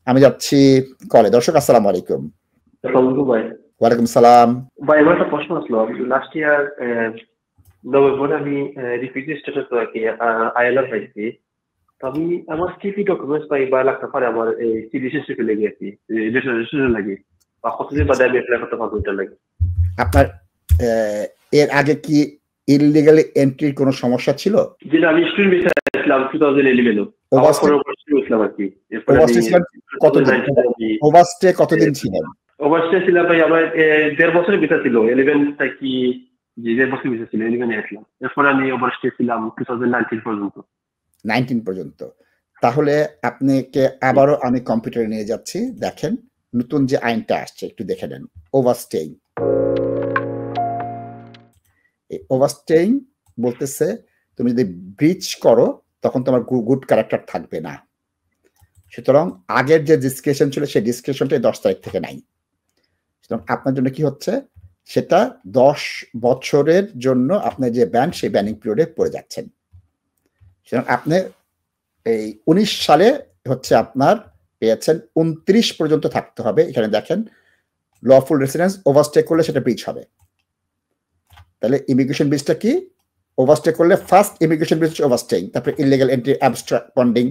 আমি যাচ্ছি কলে। দর্শক আসসালামু আলাইকুম। আসসালামু আলাইকুম ভাই। ওয়ালাইকুম সালাম। ভাই আমার একটা প্রশ্ন আসলো। লাস্ট ইয়ার নভেম্বরে আমি রিফিউজি স্ট্যাটাস আর কি আইএলআর পাইছি। তো আমি আমার কি কি ডকুমেন্টস পাই বা লাগতে পারে আমার এই সিটিজেনশিপ লেগে আর কি রেজিস্ট্রেশন লাগে বা কতদিন বাদে আমি অ্যাপ্লাই করতে পারবো এটা লাগে? আপনার এর আগে কি ইললিগালি এন্ট্রির কোনো সমস্যা ছিল? যেটা আমি স্টুডেন্ট ভিসা ছিলাম 2011 ছিলাম আর কি। ওভারস্টে কতদিন ছিলেন? ওভারস্টে ছিলাম ভাই আমার 1.5 বছরের ভিসা ছিল। 11 থেকে 1.5 বছরের ভিসা ছিল। 11 আসলাম। এরপরে আমি ওভারস্টে ছিলাম 2019 পর্যন্ত। 19 পর্যন্ত। তাহলে আপনাকে আবারও আমি কম্পিউটারে নিয়ে যাচ্ছি। দেখেন নতুন যে আইনটা আসছে একটু দেখে নেন। ওভারস্টেইং। এই ওভারস্টেইং বলতেছে তুমি যদি ব্রিচ করো তখন তোমার গুড ক্যারেক্টার থাকবে না। সুতরাং আগের যে ডিসক্রিপশন ছিল সেই ডিসক্রিপশনটা 10 তারিখ থেকে নাই। সুতরাং আপনার জন্য কি হচ্ছে সেটা 10 বছরের জন্য আপনার যে ব্যান সেই ব্যানিং পিরিয়ডে পড়ে যাচ্ছেন। সুতরাং আপনি এই 19 সালে হচ্ছে আপনার পেয়েছেন 29 পর্যন্ত থাকতে হবে। এখানে দেখেন লফুল রেসিডেন্স ওভারস্টে করলে সেটা ব্রিচ হবে। তাহলে ইমিগ্রেশন ব্রিচটা কি? ওভারস্টে করলে ফার্স্ট ইমিগ্রেশন ব্রিচ ওভারস্টেইং, তারপরে illegal entry, abstract bonding,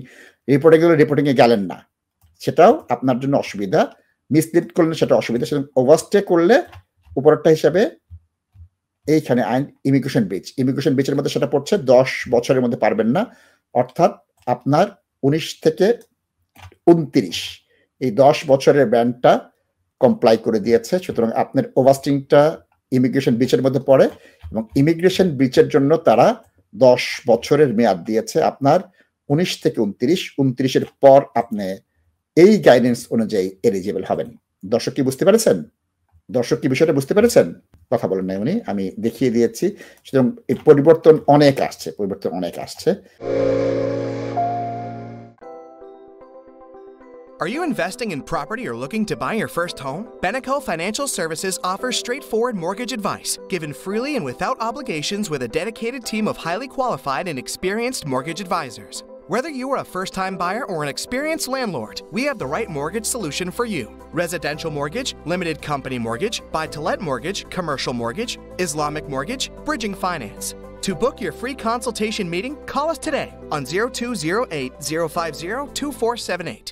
reporting এ গেলেন না, সেটাও আপনার জন্য অসুবিধা। মিসলিড করলে সেটা অসুবিধা। সেটা ওভারস্টে করলে উপরটা হিসাবে এইখানে আইন ইমিগ্রেশন ব্রিচের মধ্যে সেটা পড়ছে 10 বছরের মধ্যে পারবেন না, অর্থাৎ আপনার 19 থেকে 29 এই 10 বছরের ব্যানটা কমপ্লাই করে দিয়েছে। সুতরাং আপনার ওভারস্টেইংটা ইমিগ্রেশন ব্রিচের মধ্যে পড়ে এবং ইমিগ্রেশন ব্রিচের জন্য তারা 10 বছরের মেয়াদ দিয়েছে। আপনার 19 থেকে 29 পর আপনি এই গাইডেন্স অনুযায়ী এলিজিবল হবেন। দর্শক কি বুঝতে পেরেছেন? দর্শক কি বিষয়টা বুঝতে পেরেছেন? কথা বলেন নাই উনি, আমি দেখিয়ে দিয়েছি। সুতরাং এই পরিবর্তন অনেক আসছে। Are you investing in property or looking to buy your first home? Beneco Financial Services offers straightforward mortgage advice, given freely and without obligations with a dedicated team of highly qualified and experienced mortgage advisors. Whether you are a first-time buyer or an experienced landlord, we have the right mortgage solution for you. Residential mortgage, limited company mortgage, buy-to-let mortgage, commercial mortgage, Islamic mortgage, bridging finance. To book your free consultation meeting, call us today on 0208 050 2478.